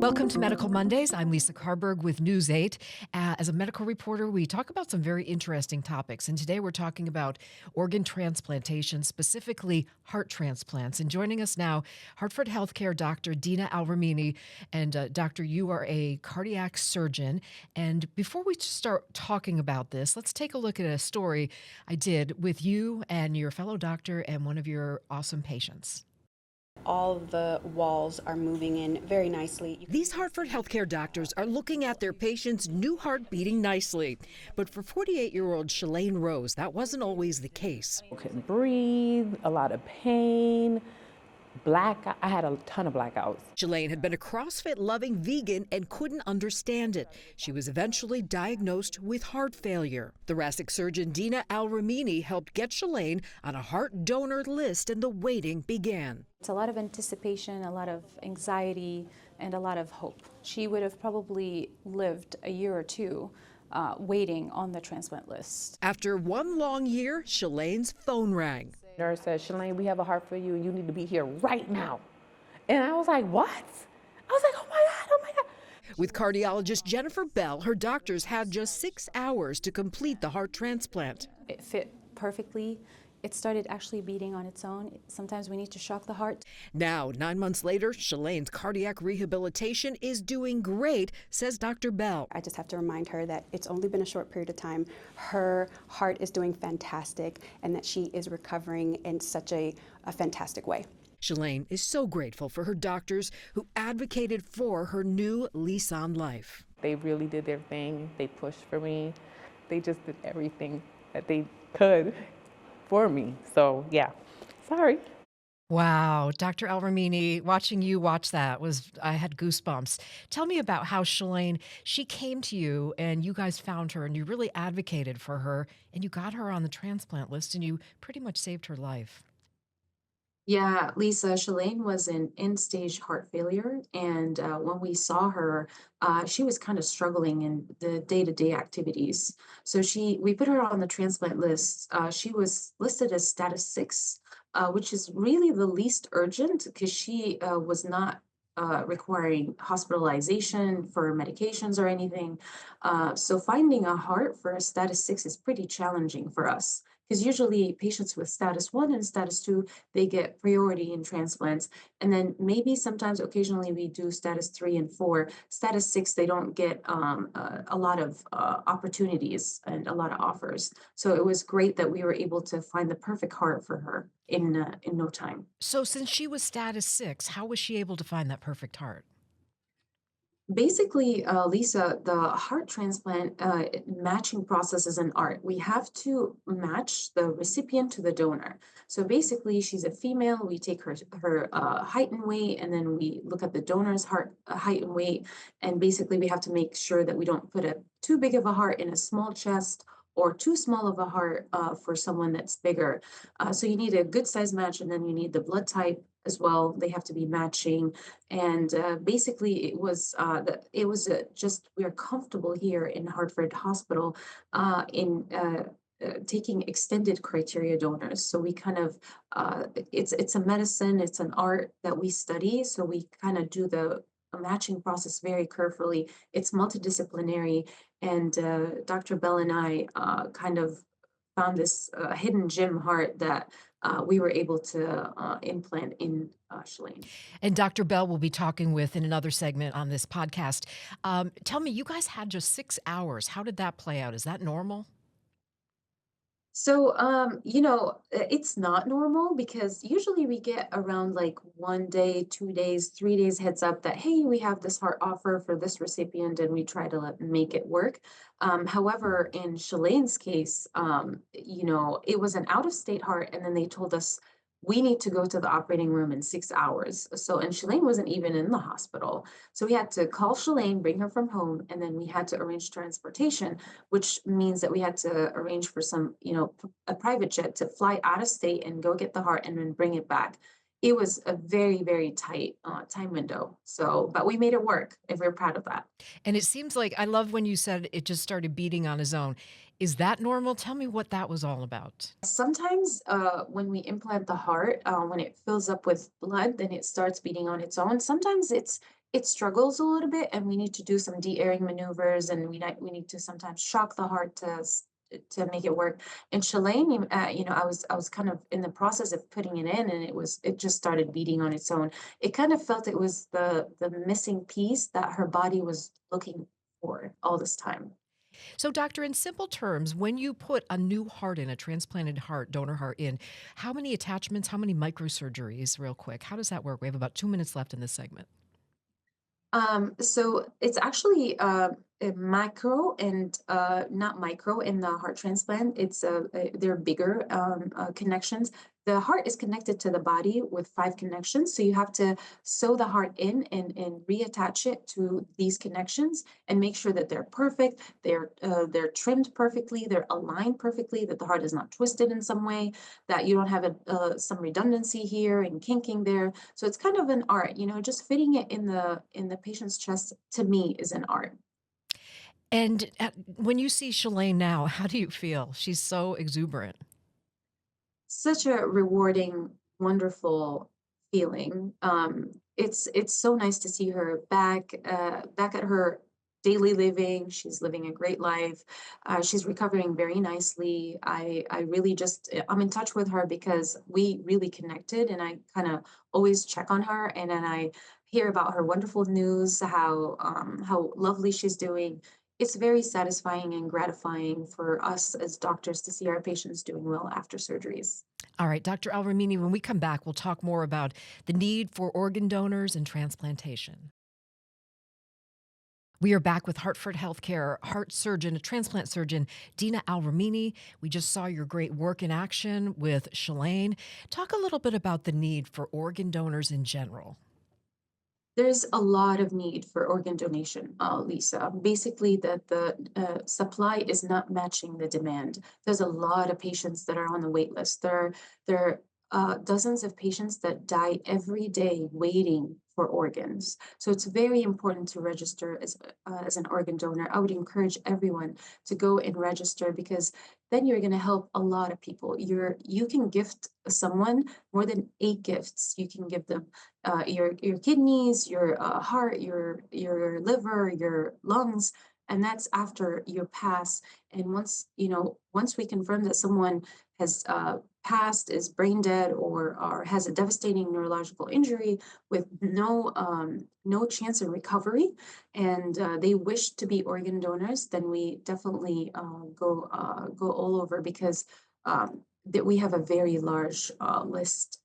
Welcome to Medical Mondays. I'm Lisa Carberg with News 8. As a medical reporter, we talk about some very interesting topics. And today we're talking about organ transplantation, specifically heart transplants. And joining us now, Hartford HealthCare Dr. Dina Al-Ramini. And Doctor, you are a cardiac surgeon. And before we start talking about this, let's take a look at a story I did with you and your fellow doctor and one of your awesome patients. All the walls are moving in very nicely. These Hartford HealthCare doctors are looking at their patient's new heart beating nicely. But for 48-year-old Shalane Rose, that wasn't always the case. Couldn't breathe, a lot of pain, I had a ton of blackouts. Shalane had been a CrossFit-loving vegan and couldn't understand it. She was eventually diagnosed with heart failure. Thoracic surgeon Dina Al-Ramini helped get Shalane on a heart donor list, and the waiting began. It's a lot of anticipation, a lot of anxiety, and a lot of hope. She would have probably lived a year or two waiting on the transplant list. After one long year, Shalane's phone rang. Nurse said, Shalane, we have a heart for you and you need to be here right now. And I was like, what? I was like, oh my God, oh my God. With cardiologist Jennifer Bell, her doctors had just 6 hours to complete the heart transplant. It fit perfectly. It started actually beating on its own. Sometimes we need to shock the heart. Now, 9 months later, Shalane's cardiac rehabilitation is doing great, says Dr. Bell. I just have to remind her that it's only been a short period of time. Her heart is doing fantastic and that she is recovering in such a fantastic way. Shalane is so grateful for her doctors who advocated for her new lease on life. They really did their thing. They pushed for me. They just did everything that they could for me. So yeah, sorry. Wow, Dr. Al-Ramini, watching you watch that I had goosebumps. Tell me about how Shalane, she came to you and you guys found her and you really advocated for her and you got her on the transplant list and you pretty much saved her life. Yeah, Lisa, Shalane was in end-stage heart failure, and when we saw her, she was kind of struggling in the day-to-day activities. So we put her on the transplant list. She was listed as status 6, which is really the least urgent because she was not requiring hospitalization for medications or anything. So finding a heart for a status 6 is pretty challenging for us. Because usually patients with status 1 and status 2, they get priority in transplants. And then maybe sometimes occasionally we do status 3 and 4. Status 6, they don't get a lot of opportunities and a lot of offers. So it was great that we were able to find the perfect heart for her in no time. So since she was status 6, how was she able to find that perfect heart? Basically, Lisa, the heart transplant matching process is an art. We have to match the recipient to the donor. So basically, she's a female. We take her height and weight, and then we look at the donor's heart height and weight. And basically, we have to make sure that we don't put too big of a heart in a small chest or too small of a heart for someone that's bigger. So you need a good size match, and then you need the blood type as well. They have to be matching, and basically just we are comfortable here in Hartford Hospital in taking extended criteria donors. So we kind of it's a medicine, it's an art that we study. So we kind of do the matching process very carefully. It's multidisciplinary, and Dr. Bell and I kind of found this hidden gem heart that we were able to implant in Shalane. And Dr. Bell will be talking with in another segment on this podcast. Tell me, you guys had just 6 hours. How did that play out? Is that normal? So, it's not normal because usually we get around like 1 day, 2 days, 3 days heads up that, hey, we have this heart offer for this recipient and we try to make it work. However, in Shalane's case, it was an out-of-state heart, and then they told us we need to go to the operating room in 6 hours. So, and Shalane wasn't even in the hospital. So we had to call Shalane, bring her from home, and then we had to arrange transportation, which means that we had to arrange for a private jet to fly out of state and go get the heart and then bring it back. It was a very, very tight time window. So, but we made it work, and we're proud of that. And it seems like, I love when you said it just started beating on his own. Is that normal? Tell me what that was all about. Sometimes when we implant the heart, when it fills up with blood, then it starts beating on its own. Sometimes it struggles a little bit, and we need to do some de-airing maneuvers, and we need to sometimes shock the heart to make it work. And Shalane, I was kind of in the process of putting it in, and it just started beating on its own. It kind of felt it was the missing piece that her body was looking for all this time. So, doctor, in simple terms, when you put a new heart in, a transplanted heart, donor heart in, how many attachments, how many microsurgeries, real quick? How does that work? We have about 2 minutes left in this segment. So it's actually a macro and not micro in the heart transplant. They're bigger connections. The heart is connected to the body with five connections. So you have to sew the heart in and reattach it to these connections and make sure that they're perfect. They're trimmed perfectly. They're aligned perfectly. That the heart is not twisted in some way. That you don't have some redundancy here and kinking there. So it's kind of an art, just fitting it in the patient's chest to me is an art. And when you see Shalane now, how do you feel? She's so exuberant. Such a rewarding, wonderful feeling. It's so nice to see her back at her daily living. She's living a great life. She's recovering very nicely. I really just I'm in touch with her because we really connected, and I kind of always check on her, and then I hear about her wonderful news, how lovely she's doing. It's very satisfying and gratifying for us as doctors to see our patients doing well after surgeries. All right, Dr. Al-Ramini, when we come back, we'll talk more about the need for organ donors and transplantation. We are back with Hartford HealthCare heart surgeon, a transplant surgeon, Dina Al-Ramini. We just saw your great work in action with Shalane. Talk a little bit about the need for organ donors in general. There's a lot of need for organ donation, Lisa. Basically, the supply is not matching the demand. There's a lot of patients that are on the wait list. There are dozens of patients that die every day waiting for organs. So it's very important to register as an organ donor. I would encourage everyone to go and register because then you're going to help a lot of people. You can gift someone more than 8 gifts. You can give them your kidneys, your heart, your liver, your lungs, and that's after you pass. And once we confirm that someone has passed, is brain dead, or has a devastating neurological injury with no chance of recovery, and they wish to be organ donors, then we definitely go all over because. That we have a very large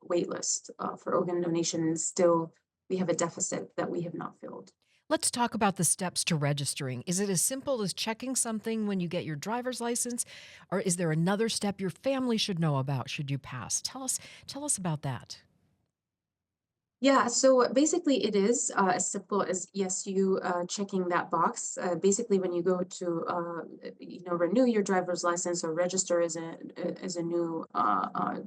wait list for organ donation, and still we have a deficit that we have not filled. Let's talk about the steps to registering. Is it as simple as checking something when you get your driver's license, or is there another step your family should know about should you pass? Tell us about that. Yeah, so basically it is as simple as yes, you checking that box. Basically, when you go to renew your driver's license or register as a new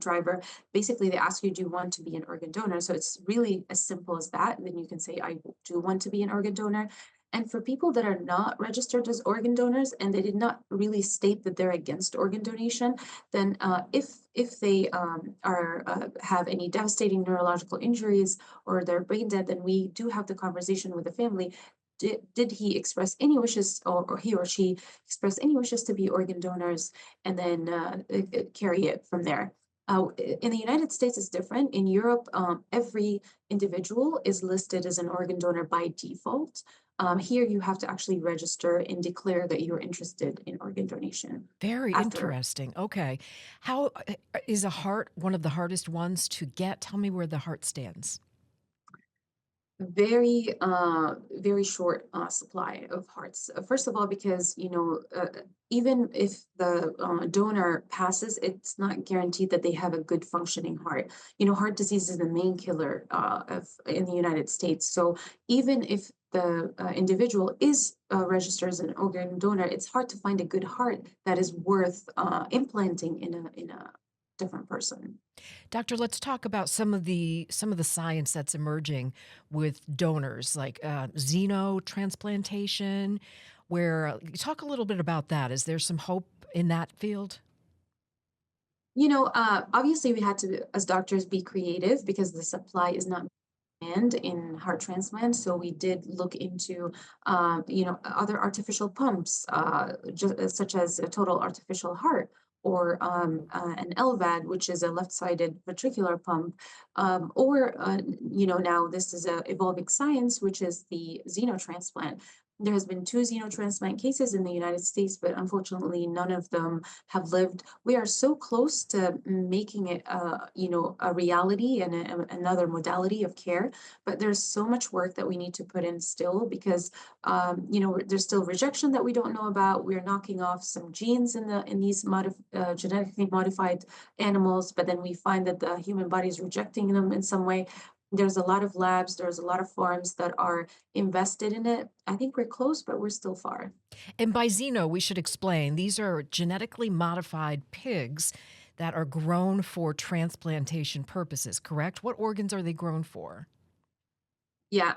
driver, basically they ask you, do you want to be an organ donor? So it's really as simple as that. And then you can say, I do want to be an organ donor. And for people that are not registered as organ donors and they did not really state that they're against organ donation, then if they are have any devastating neurological injuries or they're brain dead, then we do have the conversation with the family. Did he express any wishes, or he or she express any wishes to be organ donors, and then carry it from there. In the United States, it's different. In Europe, every individual is listed as an organ donor by default. Here, you have to actually register and declare that you're interested in organ donation. Very After interesting. Okay. How is a heart one of the hardest ones to get? Tell me where the heart stands. very short supply of hearts. First of all, because even if the donor passes, it's not guaranteed that they have a good functioning heart. Heart disease is the main killer of in the United States. So even if the individual is registered as an organ donor, it's hard to find a good heart that is worth implanting in a different person. Doctor, let's talk about some of the science that's emerging with donors, like xenotransplantation. Where talk a little bit about that. Is there some hope in that field? Obviously we had to, as doctors, be creative because the supply is not. and in heart transplant. So we did look into, other artificial pumps, such as a total artificial heart or an LVAD, which is a left-sided ventricular pump, or now this is a evolving science, which is the xenotransplant. There has been two xenotransplant cases in the United States, but unfortunately, none of them have lived. We are so close to making it, a reality and another modality of care, but there's so much work that we need to put in still because, there's still rejection that we don't know about. We're knocking off some genes in these genetically modified animals, but then we find that the human body is rejecting them in some way. There's a lot of labs, there's a lot of farms that are invested in it. I think we're close, but we're still far. And by xeno, we should explain these are genetically modified pigs that are grown for transplantation purposes, correct? What organs are they grown for? Yeah,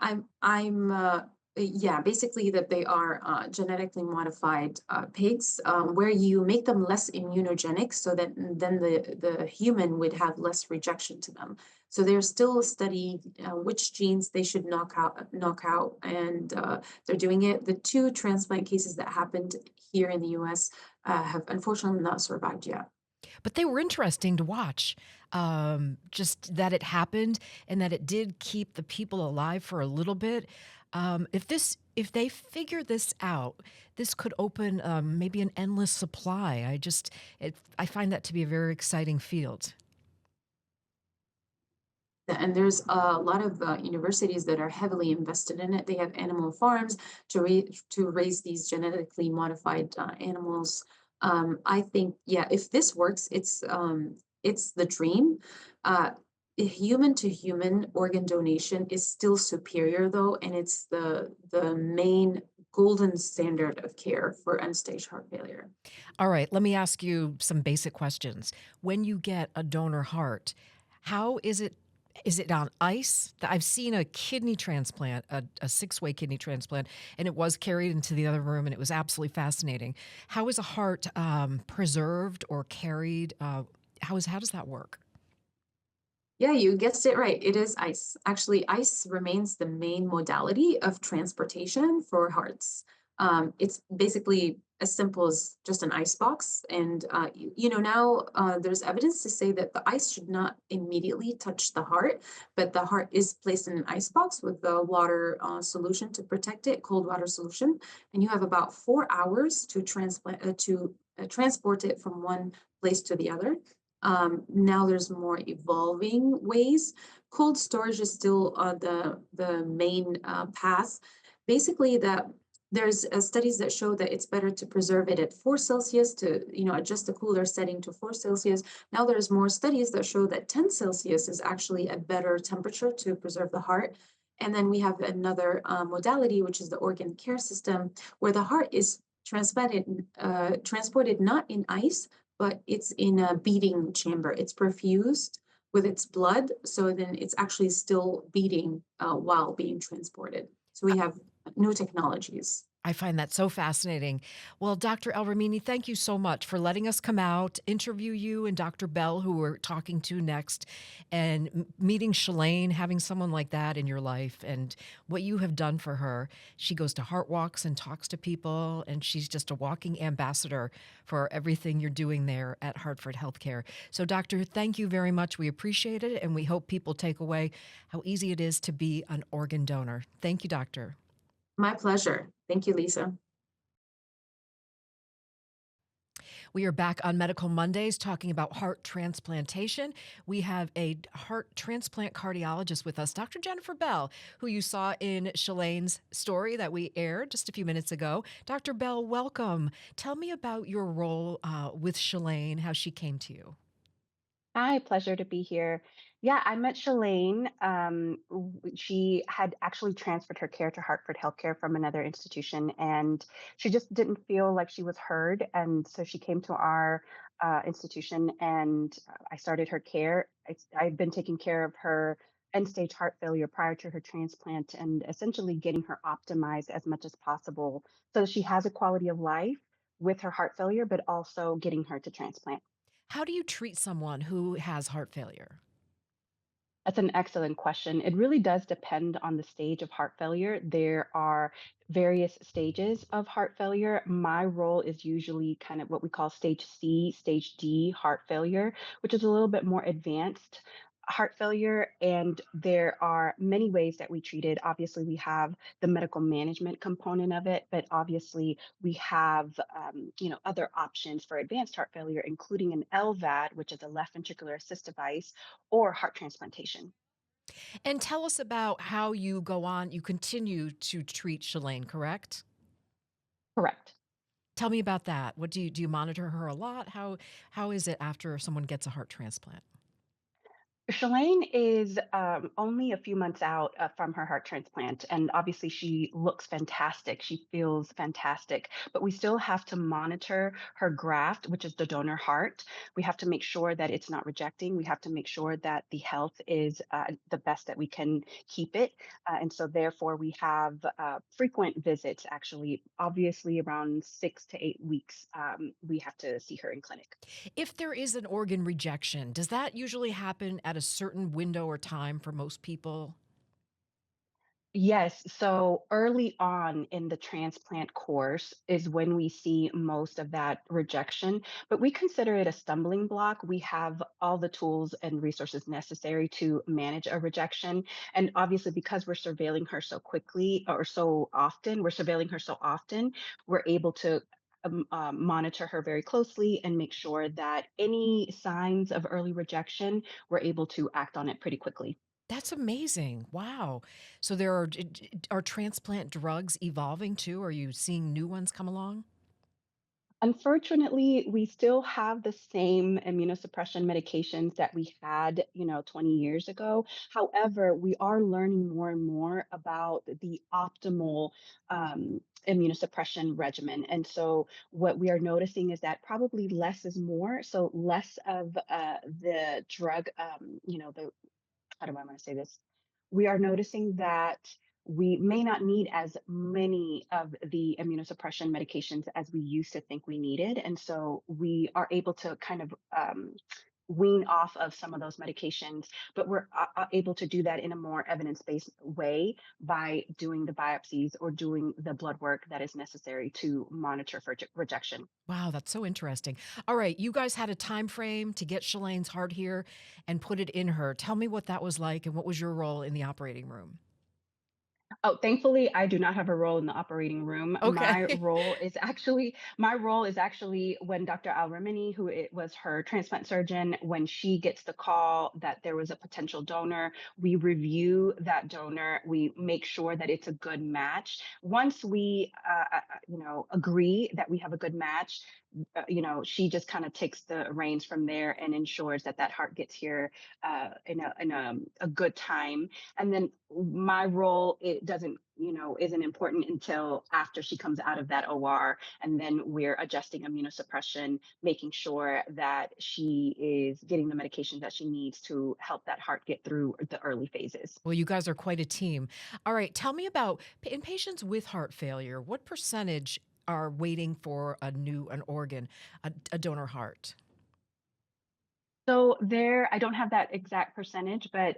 yeah, basically that they are genetically modified pigs, where you make them less immunogenic so that then the human would have less rejection to them. So they're still studying which genes they should knock out, and they're doing it. The two transplant cases that happened here in the US have unfortunately not survived yet. But they were interesting to watch. Just that it happened and that it did keep the people alive for a little bit. If they figure this out, this could open maybe an endless supply. I find that to be a very exciting field. And there's a lot of universities that are heavily invested in it. They have animal farms to raise these genetically modified animals. I think, yeah, if this works, it's the dream. Human to human organ donation is still superior, though, and it's the main golden standard of care for end stage heart failure. All right, let me ask you some basic questions. When you get a donor heart, how is it? Is it on ice? I've seen a kidney transplant, a six-way kidney transplant, and it was carried into the other room, and it was absolutely fascinating. How is a heart preserved or carried? How does that work? Yeah, you guessed it right. It is ice. Actually, ice remains the main modality of transportation for hearts. It's basically as simple as just an ice box. And, now there's evidence to say that the ice should not immediately touch the heart, but the heart is placed in an ice box with the water solution to protect it, cold water solution. And you have about 4 hours to transport it from one place to the other. Now there's more evolving ways. Cold storage is still the main path. Basically, that there's studies that show that it's better to preserve it at 4 Celsius to adjust the cooler setting to 4 Celsius. Now there's more studies that show that 10 Celsius is actually a better temperature to preserve the heart. And then we have another modality, which is the organ care system, where the heart is transported not in ice, but it's in a beating chamber. It's perfused with its blood, so then it's actually still beating while being transported. So we have new technologies. I find that so fascinating. Well, Dr. El Ramini, thank you so much for letting us come out, interview you and Dr. Bell, who we're talking to next, and meeting Shalane, having someone like that in your life and what you have done for her. She goes to heart walks and talks to people, and she's just a walking ambassador for everything you're doing there at Hartford HealthCare. So, Doctor, thank you very much. We appreciate it, and we hope people take away how easy it is to be an organ donor. Thank you, Doctor. My pleasure. Thank you, Lisa. We are back on Medical Mondays talking about heart transplantation. We have a heart transplant cardiologist with us, Dr. Jennifer Bell, who you saw in Shalane's story that we aired just a few minutes ago. Dr. Bell, welcome. Tell me about your role with Shalane, how she came to you. Hi, pleasure to be here. Yeah, I met Shalane. She had actually transferred her care to Hartford HealthCare from another institution, and she just didn't feel like she was heard. And so she came to our institution, and I started her care. I've been taking care of her end stage heart failure prior to her transplant and essentially getting her optimized as much as possible so that she has a quality of life with her heart failure, but also getting her to transplant. How do you treat someone who has heart failure? That's an excellent question. It really does depend on the stage of heart failure. There are various stages of heart failure. My role is usually kind of what we call stage C, stage D heart failure, which is a little bit more advanced heart failure. And there are many ways that we treat it. Obviously, we have the medical management component of it, but obviously we have other options for advanced heart failure, including an LVAD, which is a left ventricular assist device, or heart transplantation. And tell us about how you go on, you continue to treat Shalane, correct? Correct. Tell me about that. What do you monitor her a lot? How is it after someone gets a heart transplant? Shalane is only a few months out from her heart transplant, and obviously she looks fantastic. She feels fantastic, but we still have to monitor her graft, which is the donor heart. We have to make sure that it's not rejecting. We have to make sure that the health is the best that we can keep it. And so, therefore, we have frequent visits, actually, obviously, around 6 to 8 weeks. We have to see her in clinic. If there is an organ rejection, does that usually happen at a certain window or time for most people? Yes. So early on in the transplant course is when we see most of that rejection, but we consider it a stumbling block. We have all the tools and resources necessary to manage a rejection. And obviously, because we're surveilling her so quickly or so often, we're surveilling her so often, we're able to monitor her very closely and make sure that any signs of early rejection, we're able to act on it pretty quickly. That's amazing. Wow. So there are transplant drugs evolving too? Are you seeing new ones come along? Unfortunately, we still have the same immunosuppression medications that we had, 20 years ago. However, we are learning more and more about the optimal immunosuppression regimen. And so, what we are noticing is that probably less is more. So, less of the drug, the how do I want to say this? We are noticing that we may not need as many of the immunosuppression medications as we used to think we needed. And so we are able to kind of wean off of some of those medications, but we're able to do that in a more evidence based way by doing the biopsies or doing the blood work that is necessary to monitor for rejection. Wow, that's so interesting. All right, you guys had a time frame to get Shalane's heart here and put it in her. Tell me what that was like and what was your role in the operating room? Oh, thankfully, I do not have a role in the operating room. Okay. My role is actually when Dr. Al-Remini, who it was her transplant surgeon, when she gets the call that there was a potential donor, we review that donor. We make sure that it's a good match. Once we, agree that we have a good match, she just kind of takes the reins from there and ensures that that heart gets here in a good time. And then my role, it doesn't, isn't important until after she comes out of that OR. And then we're adjusting immunosuppression, making sure that she is getting the medications that she needs to help that heart get through the early phases. Well, you guys are quite a team. All right, tell me about in patients with heart failure, what percentage are waiting for an organ, a donor heart? So there, I don't have that exact percentage, but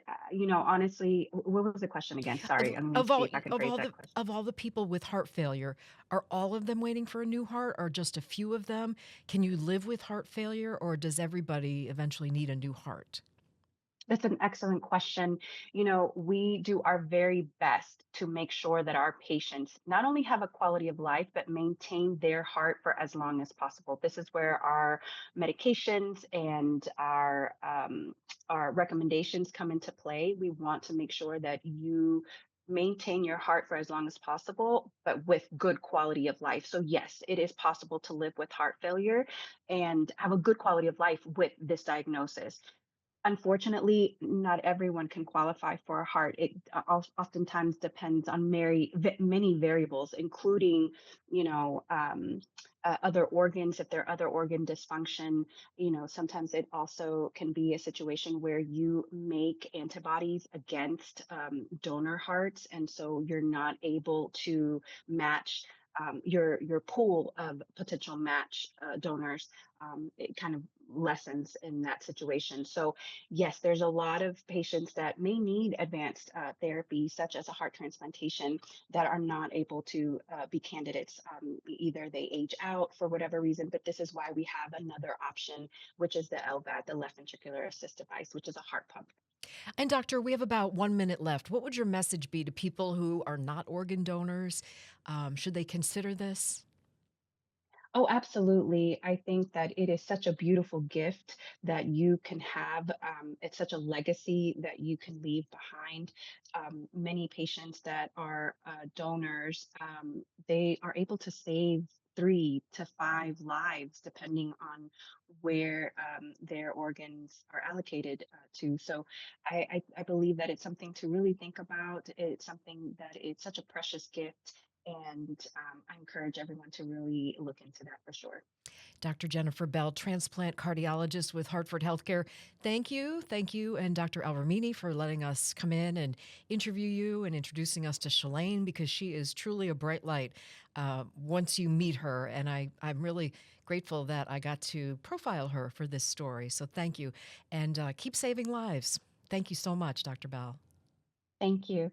honestly, what was the question again? Sorry, let me Of see all if I can of phrase all that the question. of all the people with heart failure, are all of them waiting for a new heart or just a few of them? Can you live with heart failure or does everybody eventually need a new heart? That's an excellent question. We do our very best to make sure that our patients not only have a quality of life, but maintain their heart for as long as possible. This is where our medications and our recommendations come into play. We want to make sure that you maintain your heart for as long as possible, but with good quality of life. So, yes, it is possible to live with heart failure and have a good quality of life with this diagnosis. Unfortunately, not everyone can qualify for a heart. It oftentimes depends on many variables, including, you know, um, other organs. If there are other organ dysfunction, sometimes it also can be a situation where you make antibodies against donor hearts, and so you're not able to match. your pool of potential match donors, it kind of lessens in that situation. So yes, there's a lot of patients that may need advanced therapy, such as a heart transplantation, that are not able to be candidates. Either they age out for whatever reason, but this is why we have another option, which is the LVAD, the left ventricular assist device, which is a heart pump. And doctor, we have about 1 minute left. What would your message be to people who are not organ donors? Should they consider this? Oh, absolutely. I think that it is such a beautiful gift that you can have. It's such a legacy that you can leave behind. Many patients that are donors, they are able to save 3 to 5 lives depending on where their organs are allocated to. So I believe that it's something to really think about. It's something that it's such a precious gift, and I encourage everyone to really look into that for sure. Dr. Jennifer Bell, transplant cardiologist with Hartford HealthCare. Thank you. Thank you. And Dr. Alvermini for letting us come in and interview you and introducing us to Shalane, because she is truly a bright light once you meet her. And I'm really grateful that I got to profile her for this story. So thank you. And keep saving lives. Thank you so much, Dr. Bell. Thank you.